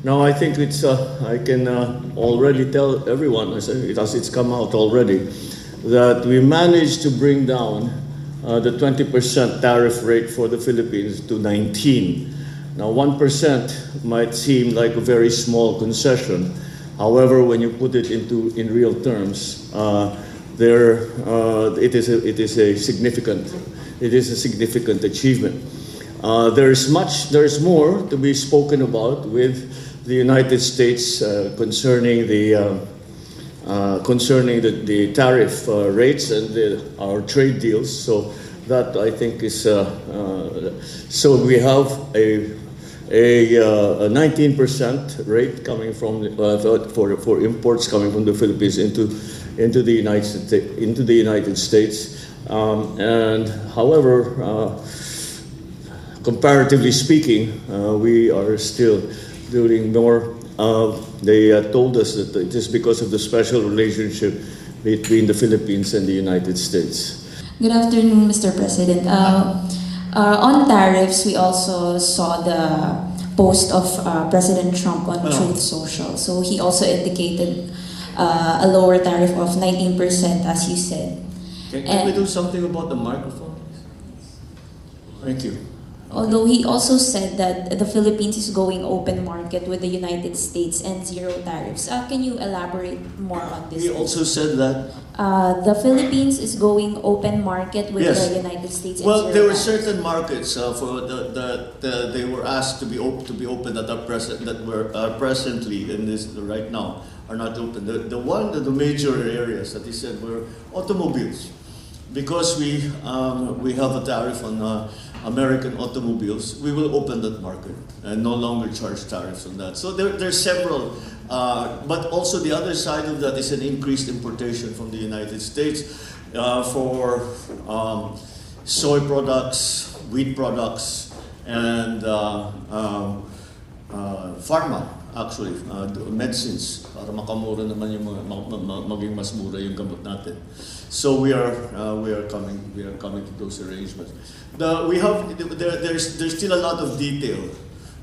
Now I think I can already tell everyone, as it's come out already, that we managed to bring down the 20% tariff rate for the Philippines to 19. Now 1% might seem like a very small concession. However, when you put it in real terms, it is a significant achievement. There's more to be spoken about with the United States concerning the tariff rates and our trade deals. So that I think is so we have a 19% rate coming from for imports coming from the Philippines into the United States. And however, comparatively speaking, we are still doing more. They told us that it is because of the special relationship between the Philippines and the United States. Good afternoon, Mr. President. On tariffs, we also saw the post of President Trump on Truth Social. So he also indicated a lower tariff of 19%, as you said. Can we do something about the microphone? Thank you. Although he also said that the Philippines is going open market with the United States and zero tariffs. Can you elaborate more on this? He also said that the Philippines is going open market with the United States. Well, there were certain markets they were asked to be open that are present that were presently in this right now are not open. The major areas that he said were automobiles, because we have a tariff on American automobiles. We will open that market and no longer charge tariffs on that. So there's several, but also the other side of that is an increased importation from the United States for soy products, wheat products, and pharma, actually, medicines, para makamura naman yung maging mas mura yung gamot natin. So we are coming to those arrangements. There's still a lot of detail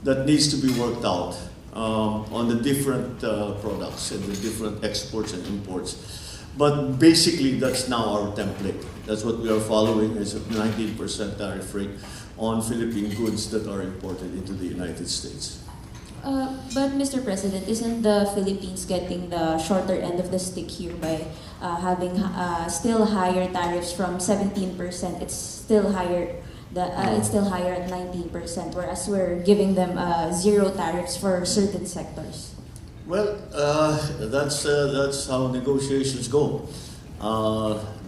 that needs to be worked out on the different products and the different exports and imports. But basically, that's now our template. That's what we are following, is a 19% tariff rate on Philippine goods that are imported into the United States. But Mr. President, isn't the Philippines getting the shorter end of the stick here by having still higher tariffs from 17%? It's still higher. It's still higher at 19%, whereas we're giving them zero tariffs for certain sectors. Well, that's how negotiations go.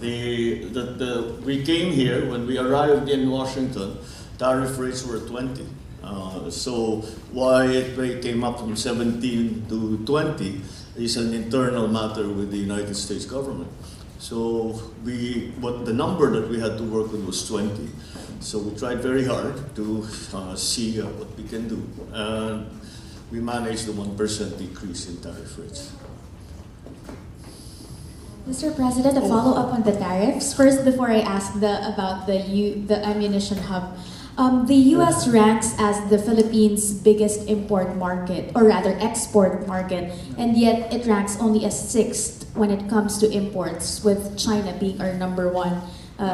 We came here when we arrived in Washington. Tariff rates were 20. So why it came up from 17 to 20 is an internal matter with the United States government. So the number that we had to work with was 20. So we tried very hard to see what we can do, and we managed the 1% decrease in tariff rates. Mr. President, a follow-up on the tariffs. First, before I ask about the ammunition hub. The U.S. ranks as the Philippines' biggest import market, or rather export market, and yet it ranks only as 6th when it comes to imports, with China being our #1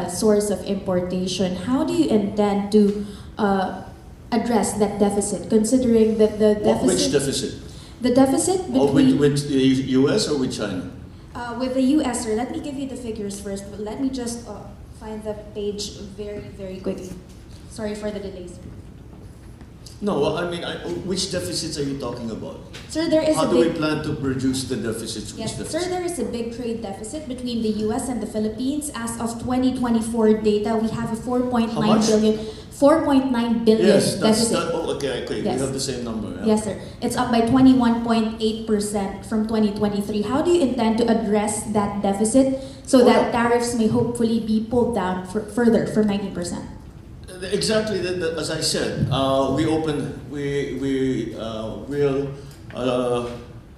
source of importation. How do you intend to address that deficit, considering that the deficit... Which deficit? The deficit between... with the U.S. or with China? With the U.S., sir. Let me give you the figures first, but let me just find the page very, very quickly. Sorry for the delays. No, I mean, which deficits are you talking about? Sir, there is How do we plan to produce the deficits? Yes, sir, there is a big trade deficit between the U.S. and the Philippines. As of 2024 data, we have a 4.9 billion. 4.9 billion yes, deficit. Okay, yes. We have the same number. Yeah. Yes, sir. It's up by 21.8% from 2023. How do you intend to address that deficit so that tariffs may hopefully be pulled down further from 19%? Exactly, as I said, will.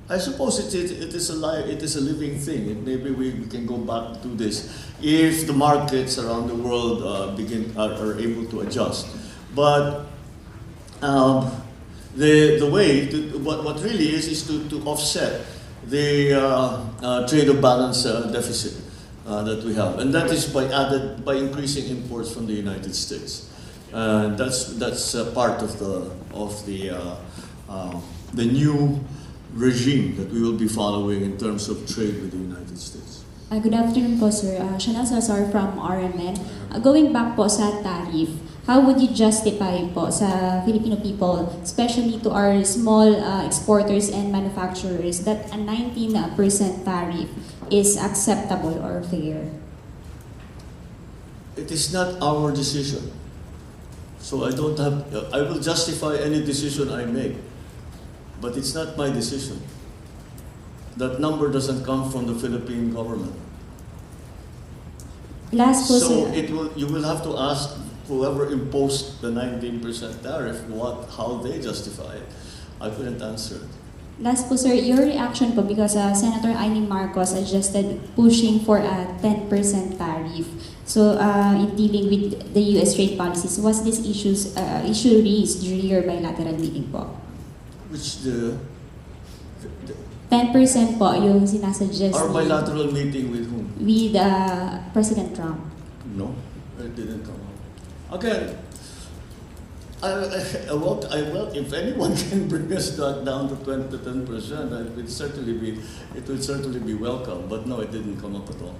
I suppose it is a living thing. Maybe we can go back to this if the markets around the world are able to adjust. But The way, what really is to offset the trade of balance deficit that we have, and that is by increasing imports from the United States. That's part of the new regime that we will be following in terms of trade with the United States. Good afternoon po, sir. Chanel Salazar from RMN. Going back po sa tariff, how would you justify po sa Filipino people, especially to our small exporters and manufacturers, that a 19% tariff is acceptable or fair? It is not our decision. So I will justify any decision I make, but it's not my decision. That number doesn't come from the Philippine government. Last po, So sir. you will have to ask whoever imposed the 19% tariff how they justify it. I couldn't answer it. Last po, sir, your reaction po because Senator Amy Marcos suggested pushing for a 10% tariff. So in dealing with the U.S. trade policies, was this issue raised during your bilateral meeting po? Which 10% po yung sinasuggest our bilateral meeting with whom? with President Trump. No, it didn't come up. Again, if anyone can bring us down to 10%, it would certainly be welcome. But no, it didn't come up at all.